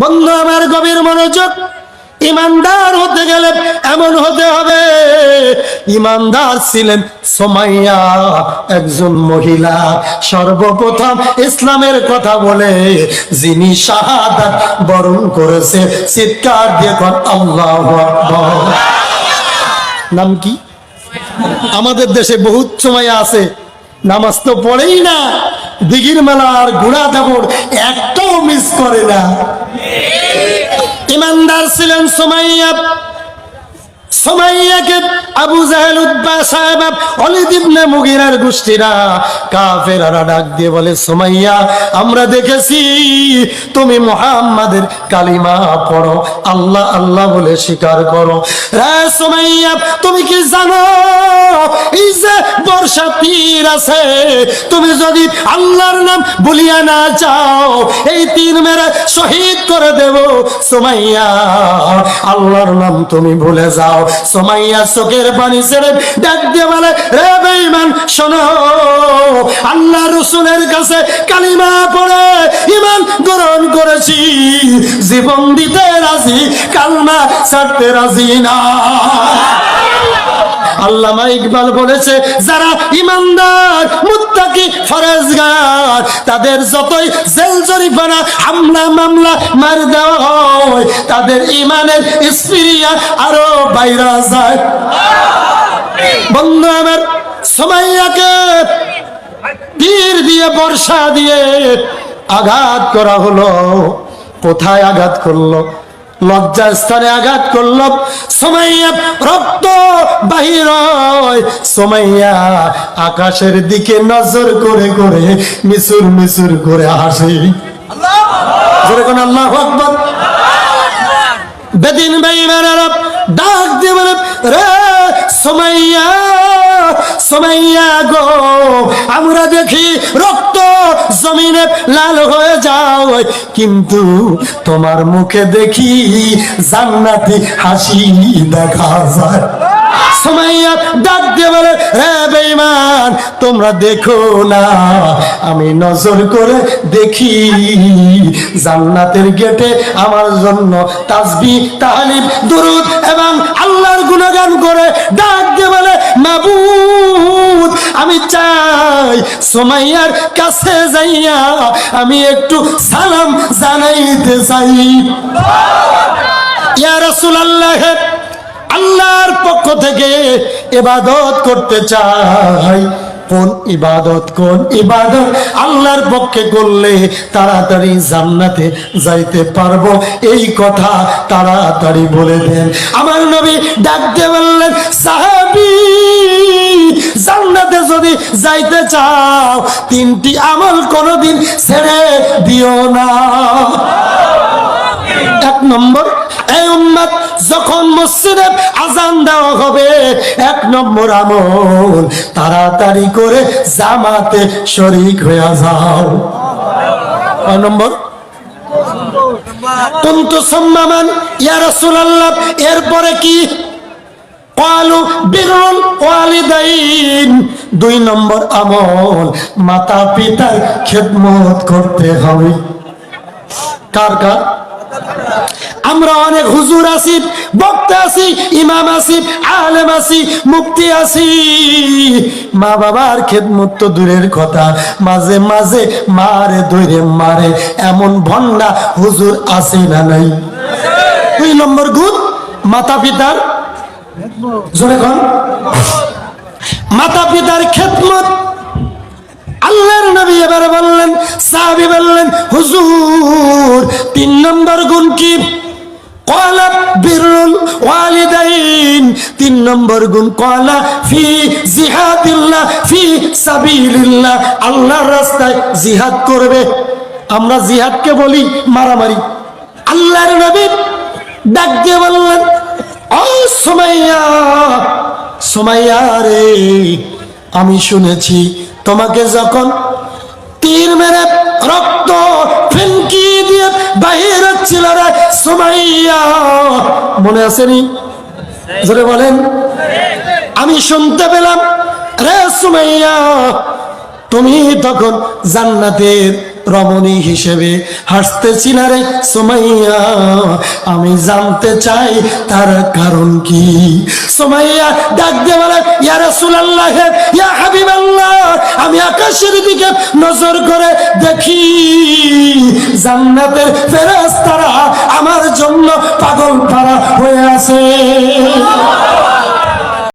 বন্ধু আমার গভীর মনোযোগ, ইমানদার হতে গেলে এমন হতে হবে। ইমানদার ছিলেন সুমাইয়া, একজন মহিলা। সর্বপ্রথম ইসলামের কথা বলে যিনি শাহাদাত বরণ করেছে, চিৎকার দিয়ে কোন আল্লাহু আকবার। নাম কি? আমাদের দেশে বহুত সুমাইয়া আছে, নামাজ তো পড়েই না, দিঘির মেলা আর ঘোড়া দেবর একটাও মিস করে না। ইমানদার ছিলেন সুমাইয়া। সুমাইয়াকে আবু জাহেল, উতবা, সাহেবা, ওয়ালিদ ইবনে মুগীরার গোষ্ঠীরা, কাফেররা ডাক দিয়ে বলে, সুমাইয়া আমরা দেখেছি তুমি মুহাম্মাদের কালিমা পড়ো, আল্লাহ আল্লাহ বলে স্বীকার করো। রে সুমাইয়া, তুমি কি জানো এই যে বর্ষা তীর আছে, তুমি যদি আল্লাহর নাম ভুলিয়া না যাও, এই তীর মেরে শহীদ করে দেব। সুমাইয়া, আল্লাহর নাম তুমি ভুলে যাও। সুমাইয়া চোখের পানি ছেড়ে ডাক দিয়ে বলে, রে বেঈমান শোনো, আল্লাহ রাসূলের কাছে কালিমা পড়ে ঈমান গ্রহণ করেছি, জীবন দিতে রাজি, কালিমা ছাড়তে রাজি না। আল্লামা ইকবাল বলেছে, যারা ইমানদার, মুত্তাকি, ফরেজগার, তাদের যতই জেল জরিমানা, হামলা মামলা মার দেওয়া হয়, তাদের ইমানের স্পিরিয়া আরো বাইরে যায়। বন্ধু আমার, সুমাইয়াকে তীর দিয়ে, বর্ষা দিয়ে আঘাত করা হলো। কোথায় আঘাত করলো? লজ্জা স্থানে আঘাত করলো। সুমাইয়া রক্ত বাহির হয়। সুমাইয়া আকাশের দিকে নজর করে করে মিসুর মিসুর করে হাসে। যেরকম আল্লাহু আকবার। বেদিন বেঈমানেরা ডাক দিয়ে বলে, রে সুমাইয়া, সুমাইয়া গো, আমরা দেখি রক্ত জমিনে লাল হয়ে যায়, কিন্তু তোমার মুখে দেখি জান্নাতি হাসি দেখা যায়। সুমাইয়া ডাক দিয়ে বলে, হে বেঈমান, তোমরা দেখো না, আমি নজর করে দেখি, জান্নাতের গেটে আমার জন্য তাসবিহ, তাহলিল, দুরূদ এবং আল্লাহর গুণগান করে ডাক দিয়ে বলে, মাবুদ, আমি চাই সুমাইয়ার কাছে যাইয়া আমি একটু সালাম জানাইতে চাই। ইয়া রাসূলুল্লাহ, আল্লাহর পক্ষ থেকে ইবাদত করতে চাই। কোন ইবাদত? কোন ইবাদত আল্লাহর পক্ষে করলে তাড়াতাড়ি জান্নাতে যাইতে পারবো, এই কথা তাড়াতাড়ি বলে দেন। আমার নবী ডাক দিয়ে বললেন, সাহাবী, জান্নাতে যদি যাইতে চাও, তিনটি আমল কোনোদিন ছেড়ে দিও না। এক নম্বর, এই উম্মত যখন মসজিদে আজান দেওয়া হবে, এক নম্বর আমল, তাড়াতাড়ি করে জামাতে শরীক হয়ে যাও। কয় নম্বর? কুনতু সুম্মা মান ইয়া রাসূলুল্লাহ, এরপরে কি? ক্বালু বিরুল ওয়ালিদাইন। দুই নম্বর আমল, মাতা পিতার খেদমত করতে হবে। কার কার? আমরা অনেক হুজুর আছি, বক্তা আছি, ইমাম আছি, আলেম আছি, মুফতি আছি, মা বাবার খেদমত তো দূরের কথা, মাঝে মাঝে মারে ধরে মারে এমন ভন্ডা হুজুর আছে না নাই? দুই নম্বর গুণ, মাতা পিতার, জোরে কোন, মাতা পিতার খেদমত। আল্লাহর নবী এবারে বললেন, সাহাবী বললেন, হুজুর তিন নম্বর গুণ কি? ক্বালা বিরুল ওয়ালিদাইন। তিন নম্বর গুণ, ক্বালা ফি জিহাদিল্লাহ, ফি সাবিলিল্লাহ, আল্লাহর রাস্তায় জিহাদ করবে। আমরা জিহাদকে বলি মারামারি। আল্লাহর নবী ডাক দিয়ে বললেন, ও সুমাইয়া, সুমাইয়া রে, আমি শুনেছি তোমাকে যখন তীর মেরে রক্ত ফিনকি দিয়ে বাহির হচ্ছিল রে সুমাইয়া, মনে আসেনি? জোরে বলেন। আমি শুনতে পেলাম রে সুমাইয়া, তুমি তখন জান্নাতের রমণী হিসেবে হাসতেছি না রে সুমাইয়া, আমি জানতে চাই তার কারণ কি। সুমাইয়া ডাক দিয়ে বলে, ইয়া রাসূলুল্লাহ, ইয়া হাবিবাল্লাহ, আমি আকাশের দিকে নজর করে দেখি জান্নাতের ফেরেশতারা